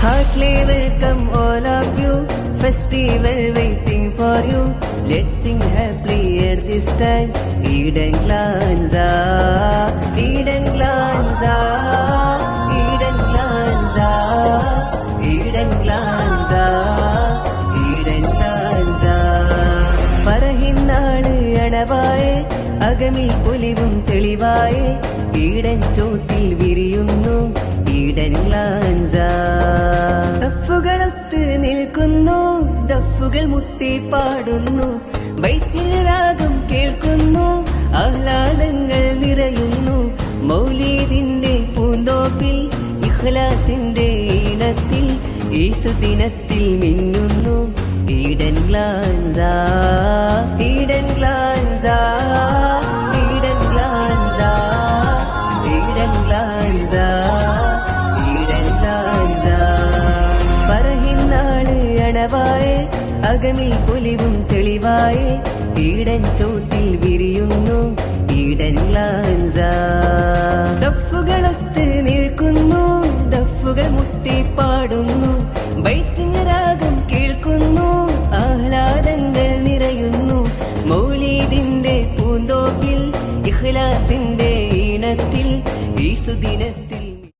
Heartily welcome all of you, festival waiting for you. Let's sing happily at this time. Eden Glanza, Eden Glanza, Eden Glanza, Eden Glanza, Eden Glanza. ഫറഹിന്നാണ് അണവായെ, അകമിൽ പൊലിവും തെളിവായെ, ഈടൻ ചോട്ടിൽ വിരിയുന്നു Eden Glanza. സഫുകളൊത്ത് നിൽക്കുന്നു, ദഫുകൾ മുട്ടി പാടുന്നു, ബൈത്തിൽ രാഗം കേൾക്കുന്നു, ആഹ്ലാദങ്ങൾ നിറയുന്നു. മൗലീദിന്റെ പൂന്തോപ്പിൽ ഇഖ്ലാസിന്റെ ഈണത്തിൽ ഈസുദിനത്തിൽ മിന്നുന്നു ഈഡൻ ഗ്ലാൻസ, ഈഡൻ ഗ്ലാൻസ, ഈഡൻ ഗ്ലാൻസ, ഈഡൻ ഗ്ലാൻസ, ഈഡൻ ഗ്ലാൻസ. ഫറഹിന്നാണ് അണവായെ, അകമിൽ പൊലിവും തെളിവായെ, ഈടൻ ചോട്ടിൽ വിരിയുന്നു ഈഡൻ ഗ്ലാൻസ. സഫുകളൊത്ത് നിൽക്കുന്നു, ദഫുകൾ മുട്ടി പാടുന്നു, ബൈത്തിൻ രാഗം കേൾക്കുന്നു, ആഹ്ലാദങ്ങൾ നിറയുന്നു. മൗലീദിന്റെ പൂന്തോപ്പിൽ ഇഖ്ലാസിന്റെ ഈണത്തിൽ ഈസുദിന